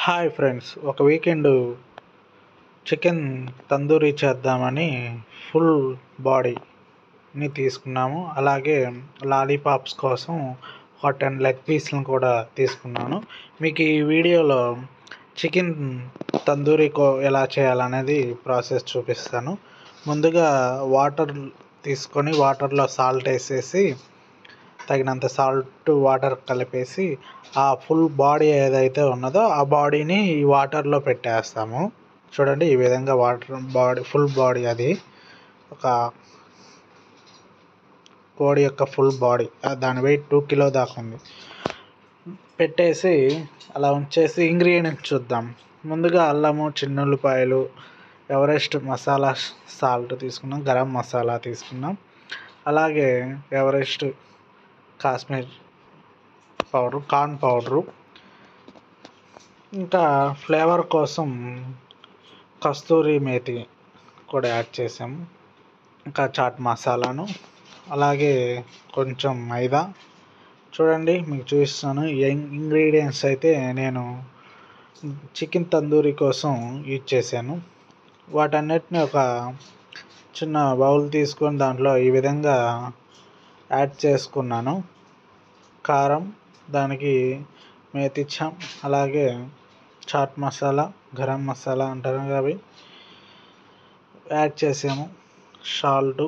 Hi friends, ఒక weekend chicken tandoori చేద్దామని full బాడీని తీసుకున్నాము. అలాగే లాలీపాప్స్ కోసం ఒక 10 లెగ్ పీస్లను కూడా తీసుకున్నాను. మీకు ఈ వీడియోలో చికెన్ తందూరీ ఎలా చేయాలనేది ప్రాసెస్ చూపిస్తాను. ముందుగా వాటర్ తీసుకొని వాటర్లో సాల్ట్ వేసేసి తగినంత సాల్ట్ వాటర్ కలిపేసి ఆ ఫుల్ బాడీ ఏదైతే ఉన్నదో ఆ బాడీని ఈ వాటర్లో పెట్టేస్తాము. చూడండి, ఈ విధంగా వాటర్ ఫుల్ బాడీ, అది ఒక కోడి యొక్క ఫుల్ బాడీ, దాని వెయిట్ 2 కిలో దాకా ఉంది. పెట్టేసి అలా ఉంచేసి ఇంగ్రీడియంట్స్ చూద్దాం. ముందుగా అల్లము, చిన్నుల్లిపాయలు, ఎవరెస్ట్ మసాలా సాల్ట్ తీసుకున్నాం, గరం మసాలా తీసుకున్నాం, అలాగే Everest Kashmir powder, corn powder, ఇంకా ఫ్లేవర్ కోసం కస్తూరి మేతి కూడా యాడ్ చేసాము, ఇంకా చాట్ మసాలాను, అలాగే కొంచెం మైదా. చూడండి, మీకు చూపిస్తాను. ఇంగ్రీడియంట్స్ అయితే నేను చికెన్ తందూరీ కోసం యూజ్ చేశాను. వాటన్నిటిని ఒక చిన్న బౌల్ తీసుకొని దాంట్లో ఈ విధంగా యాడ్ చేసుకున్నాను. కారం, దానికి మేతిచ్చాం, అలాగే చాట్ మసాలా, గరం మసాలా అంటారు అవి యాడ్ చేసాము, సాల్టు,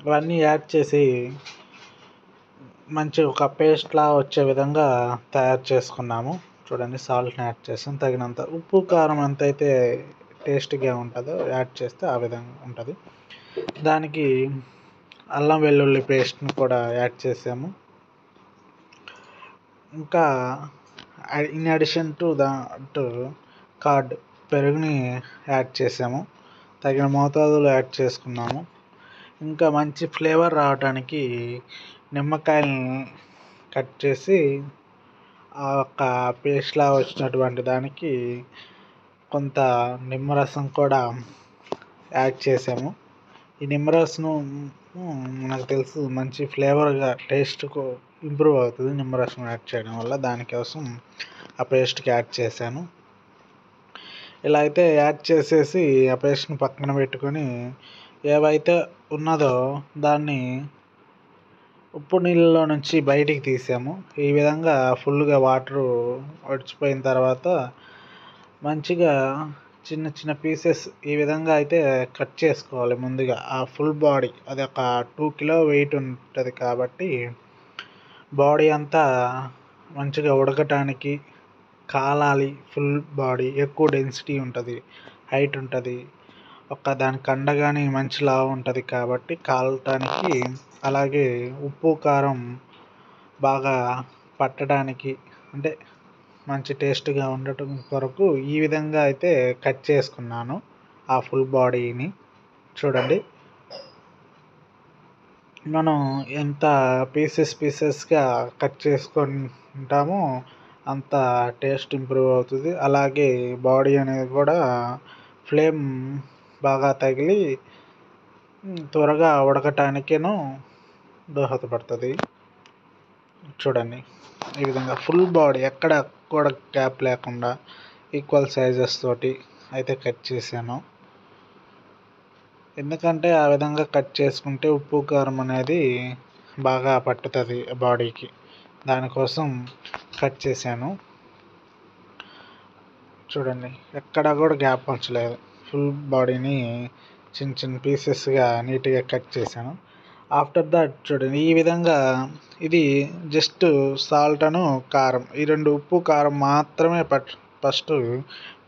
ఇవన్నీ యాడ్ చేసి మంచి ఒక పేస్ట్లా వచ్చే విధంగా తయారు చేసుకున్నాము. చూడండి, సాల్ట్ని యాడ్ చేసాం, తగినంత ఉప్పు, కారం ఎంతైతే టేస్టీగా ఉంటుందో యాడ్ చేస్తే ఆ విధంగా ఉంటుంది. దానికి అల్లం వెల్లుల్లి పేస్ట్ని కూడా యాడ్ చేసాము. ఇంకా in addition to that curd, పెరుగుని యాడ్ చేసాము, తగిన మోతాదులో యాడ్ చేసుకున్నాము. ఇంకా మంచి ఫ్లేవర్ రావడానికి నిమ్మకాయలని కట్ చేసి ఆ ఒక పేస్ట్లా వచ్చినటువంటి దానికి కొంత నిమ్మరసం కూడా యాడ్ చేసాము. ఈ నిమ్మరసం నాకు తెలుసు మంచి ఫ్లేవర్గా టేస్ట్కు ఇంప్రూవ్ అవుతుంది నిమ్మరసం యాడ్ చేయడం వల్ల. దానికోసం ఆ పేస్ట్కి యాడ్ చేశాను. ఇలా అయితే యాడ్ చేసేసి ఆ పేస్ట్ని పక్కన పెట్టుకొని ఏవైతే ఉన్నదో దాన్ని ఉప్పు నీళ్ళలో నుంచి బయటికి తీసాము. ఈ విధంగా ఫుల్గా వాటరు ఒడిచిపోయిన తర్వాత మంచిగా చిన్న చిన్న పీసెస్ ఈ విధంగా అయితే కట్ చేసుకోవాలి. ముందుగా ఆ ఫుల్ బాడీ, అది ఒక 2 కిలో వెయిట్ ఉంటుంది కాబట్టి బాడీ అంతా మంచిగా ఉడకటానికి కాలాలి. ఫుల్ బాడీ ఎక్కువ డెన్సిటీ ఉంటుంది, హైట్ ఉంటుంది, ఒక దాని కండ కానీ మంచి లావు ఉంటుంది కాబట్టి కాలటానికి, అలాగే ఉప్పు కారం బాగా పట్టడానికి, అంటే మంచి టేస్ట్గా ఉండటం కొరకు ఈ విధంగా అయితే కట్ చేసుకున్నాను ఆ ఫుల్ బాడీని. చూడండి, మనం ఎంత పీసెస్గా కట్ చేసుకుంటామో అంత టేస్ట్ ఇంప్రూవ్ అవుతుంది. అలాగే బాడీ అనేది కూడా ఫ్లేమ్ బాగా తగిలి త్వరగా ఉడకటానికేను దోహదపడుతుంది. చూడండి, ఈ విధంగా ఫుల్ బాడీ ఎక్కడ కూడా గ్యాప్ లేకుండా ఈక్వల్ సైజెస్ తోటి అయితే కట్ చేశాను. ఎందుకంటే ఆ విధంగా కట్ చేసుకుంటే ఉప్పు కారం అనేది బాగా పట్టుతుంది బాడీకి, దానికోసం కట్ చేశాను. చూడండి, ఎక్కడ కూడా గ్యాప్ ఉంచలేదు. ఫుల్ బాడీని చిన్న చిన్న పీసెస్గా నీట్గా కట్ చేశాను. ఆఫ్టర్ దట్ చూడండి, ఈ విధంగా ఇది జస్ట్ సాల్ట్ అను కారం, ఈ రెండు, ఉప్పు కారం మాత్రమే ఫస్ట్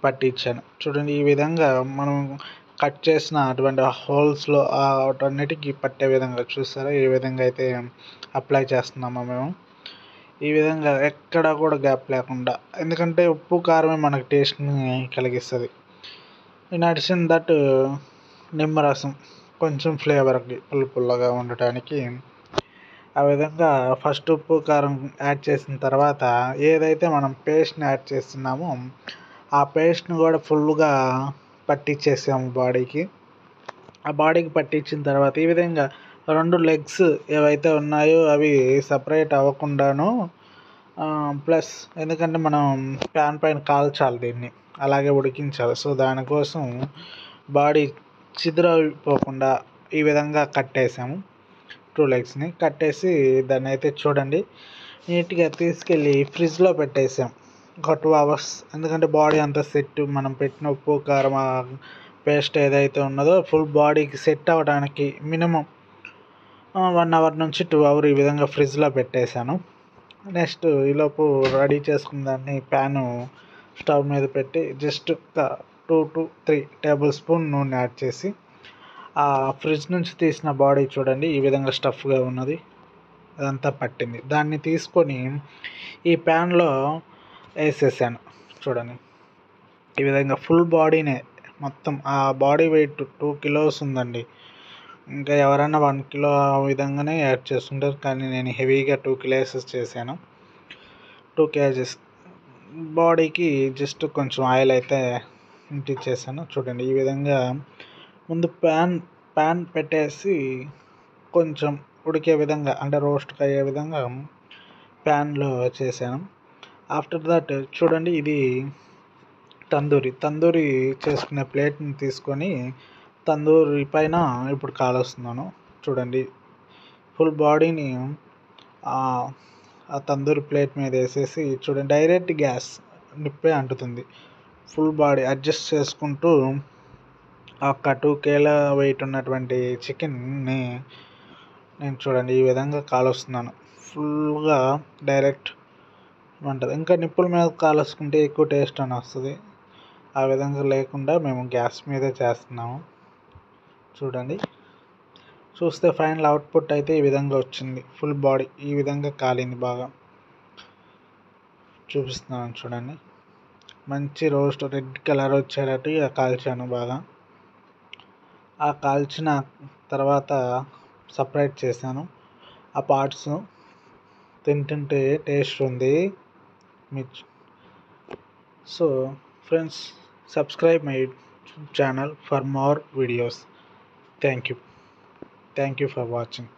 పట్టించాను. చూడండి, ఈ విధంగా మనం కట్ చేసిన అటువంటి హోల్స్లో వాటన్నిటికీ పట్టే విధంగా చూస్తారా, ఏ విధంగా అయితే అప్లై చేస్తున్నామో మేము. ఈ విధంగా ఎక్కడ కూడా గ్యాప్ లేకుండా, ఎందుకంటే ఉప్పు కారమే మనకు టేస్ట్ని కలిగిస్తుంది. ఇన్ అడిషన్ దట్ నిమ్మరసం కొంచెం ఫ్లేవర్కి పుల్లగా ఉండటానికి. ఆ విధంగా ఫస్ట్ ఉప్పు కారం యాడ్ చేసిన తర్వాత ఏదైతే మనం పేస్ట్ని యాడ్ చేస్తున్నామో ఆ పేస్ట్ని కూడా ఫుల్గా పట్టించేసాము బాడీకి. ఆ బాడీకి పట్టించిన తర్వాత ఈ విధంగా 2 లెగ్స్ ఏవైతే ఉన్నాయో అవి సపరేట్ అవ్వకుండాను ప్లస్ ఎందుకంటే మనం ప్యాన్ పైన కాల్చాలి దీన్ని, అలాగే ఉడికించాలి. సో దానికోసం బాడీ చిదురైపోకుండా ఈ విధంగా కట్టేసాము. 2 లెగ్స్ని కట్టేసి దాన్ని అయితే చూడండి నీట్గా తీసుకెళ్ళి ఫ్రిడ్జ్లో పెట్టేసాం ఒక 2 అవర్స్. ఎందుకంటే బాడీ అంతా సెట్, మనం పెట్టిన ఉప్పు కారం పేస్ట్ ఏదైతే ఉన్నదో ఫుల్ బాడీకి సెట్ అవ్వడానికి మినిమం 1 అవర్ నుంచి 2 అవర్ ఈ విధంగా ఫ్రిడ్జ్లో పెట్టేశాను. నెక్స్ట్ ఈలోపు రెడీ చేసుకున్న దాన్ని ప్యాను స్టవ్ మీద పెట్టి జస్ట్ ఒక 2 to 3 టేబుల్ స్పూన్ నూనె యాడ్ చేసి ఆ ఫ్రిడ్జ్ నుంచి తీసిన బాడీ చూడండి ఈ విధంగా స్టఫ్గా ఉన్నది, అదంతా పట్టింది. దాన్ని తీసుకొని ఈ ప్యాన్లో వేసేసాను. చూడండి ఈ విధంగా ఫుల్ బాడీనే మొత్తం, ఆ బాడీ వెయిట్ 2 kilos ఉందండి. ఇంకా ఎవరైనా 1 kilo ఆ విధంగానే యాడ్ చేస్తుంటారు, కానీ నేను హెవీగా 2 kilos చేశాను. 2 kgs బాడీకి జస్ట్ కొంచెం ఆయిల్ అయితే ఇంటిచ్చేసాను. చూడండి ఈ విధంగా ముందు ప్యాన్ పెట్టేసి కొంచెం ఉడికే విధంగా, అంటే రోస్ట్కి అయ్యే విధంగా ప్యాన్లో చేశాను. ఆఫ్టర్ దట్ చూడండి ఇది తందూరి చేసుకునే ప్లేట్ని తీసుకొని తందూరి పైన ఇప్పుడు కాలుస్తున్నాను. చూడండి ఫుల్ బాడీని ఆ తందూరి ప్లేట్ మీద వేసేసి చూడండి డైరెక్ట్ గ్యాస్ నిప్పే అంటుతుంది. ఫుల్ బాడీ అడ్జస్ట్ చేసుకుంటూ ఒక 2 kg వెయిట్ ఉన్నటువంటి చికెన్ని నేను చూడండి ఈ విధంగా కాలుస్తున్నాను. ఫుల్గా డైరెక్ట్ ఉంటుంది. ఇంకా నిప్పుల మీద కాలుసుకుంటే ఎక్కువ టేస్ట్ అని వస్తుంది. ఆ విధంగా లేకుండా మేము గ్యాస్ మీదే చేస్తున్నాము. చూడండి చూస్తే ఫైనల్ అవుట్పుట్ అయితే ఈ విధంగా వచ్చింది. ఫుల్ బాడీ ఈ విధంగా కాలింది. బాగా చూపిస్తున్నాను చూడండి. మంచి రోస్ట్ రెడ్ కలర్ వచ్చేటట్టు కాల్చాను బాగా. ఆ కాల్చిన తర్వాత సపరేట్ చేశాను ఆ పార్ట్స్. తింటుంటే టేస్ట్ ఉంది. So friends, subscribe my channel for more videos. Thank you for watching.